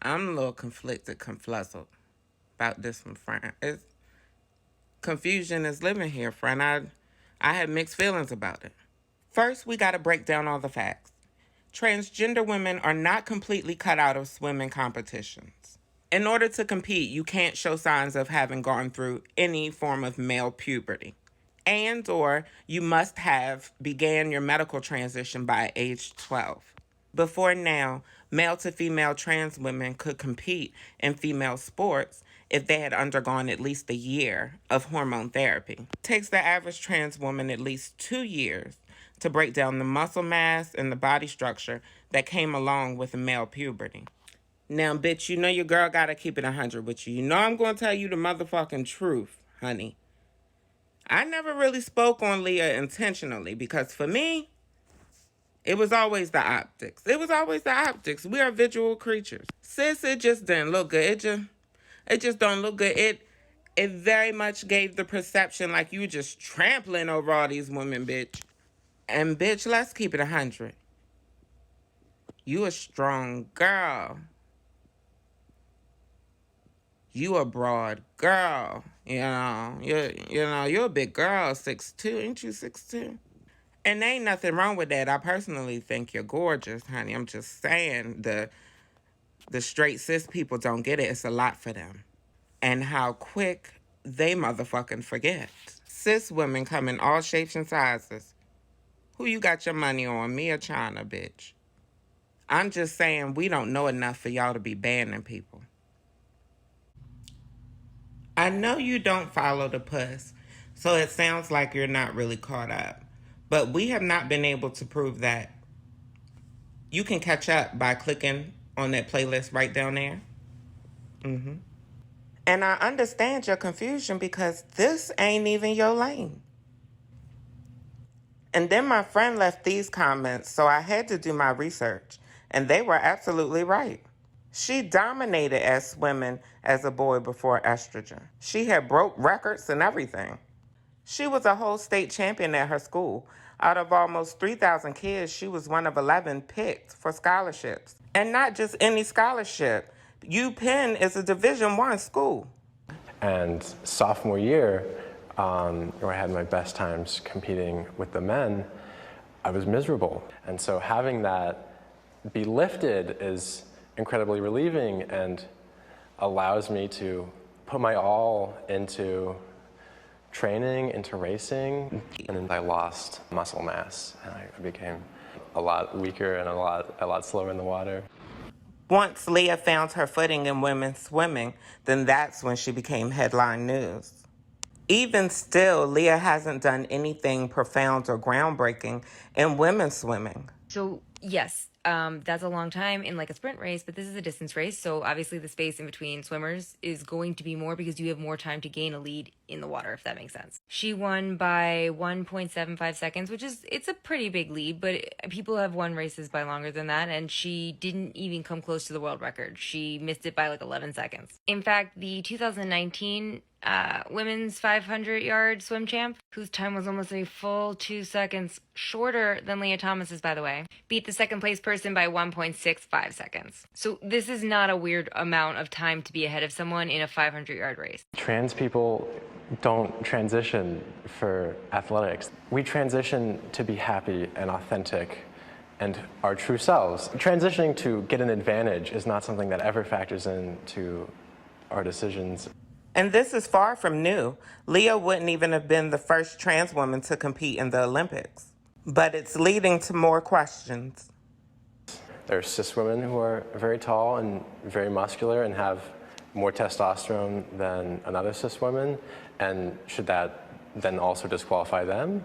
I'm a little conflicted, confluzzled about this one, friend. Confusion is living here, friend. I had mixed feelings about it. First, we gotta break down all the facts. Transgender women are not completely cut out of swimming competitions. In order to compete, you can't show signs of having gone through any form of male puberty. And or you must have began your medical transition by age 12. Before now, male to female trans women could compete in female sports if they had undergone at least a year of hormone therapy. It takes the average trans woman at least 2 years to break down the muscle mass and the body structure that came along with male puberty. Now, bitch, you know your girl gotta keep it 100 with you. You know I'm gonna tell you the motherfucking truth, honey. I never really spoke on Leah intentionally because for me, it was always the optics. It was always the optics. We are visual creatures. Sis, it just didn't look good. It just don't look good. It very much gave the perception like you just trampling over all these women, bitch. And bitch, let's keep it 100. You a strong girl. You a broad girl. You're a big girl, 6'2". Ain't you 6'2"? And ain't nothing wrong with that. I personally think you're gorgeous, honey. I'm just saying the straight cis people don't get it. It's a lot for them. And how quick they motherfucking forget. Cis women come in all shapes and sizes. Who you got your money on, me or China, bitch? I'm just saying we don't know enough for y'all to be banning people. I know you don't follow the puss, so it sounds like you're not really caught up. But we have not been able to prove that. You can catch up by clicking on that playlist right down there. And I understand your confusion because this ain't even your lane. And then my friend left these comments, so I had to do my research. And they were absolutely right. She dominated as swimming as a boy before estrogen. She had broke records and everything. She was a whole state champion at her school. Out of almost 3,000 kids, she was one of 11 picked for scholarships. And not just any scholarship. UPenn is a Division I school. And sophomore year, where I had my best times competing with the men, I was miserable. And so having that be lifted is incredibly relieving and allows me to put my all into training, into racing. And then I lost muscle mass and I became a lot weaker and a lot slower in the water. Once Leah found her footing in women's swimming, then that's when she became headline news. Even still, Leah hasn't done anything profound or groundbreaking in women's swimming. So, yes, that's a long time in like a sprint race, but this is a distance race. So obviously the space in between swimmers is going to be more because you have more time to gain a lead in the water, if that makes sense. She won by 1.75 seconds, it's a pretty big lead, but people have won races by longer than that. And she didn't even come close to the world record. She missed it by like 11 seconds. In fact, the 2019 women's 500-yard swim champ, whose time was almost a full 2 seconds shorter than Leah Thomas's, by the way, beat the second place person by 1.65 seconds. So this is not a weird amount of time to be ahead of someone in a 500-yard race. Trans people don't transition for athletics. We transition to be happy and authentic and our true selves. Transitioning to get an advantage is not something that ever factors into our decisions. And this is far from new. Leah wouldn't even have been the first trans woman to compete in the Olympics. But it's leading to more questions. There are cis women who are very tall and very muscular and have more testosterone than another cis woman. And should that then also disqualify them?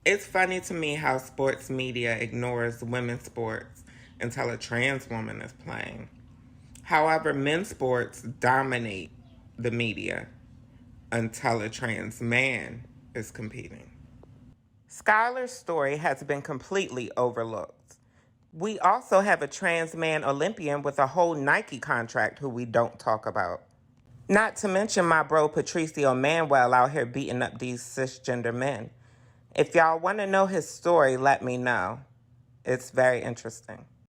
It's funny to me how sports media ignores women's sports until a trans woman is playing. However, men's sports dominate the media until a trans man is competing. Skylar's story has been completely overlooked. We also have a trans man Olympian with a whole Nike contract who we don't talk about. Not to mention my bro Patricio Manuel out here beating up these cisgender men. If y'all want to know his story, let me know. It's very interesting.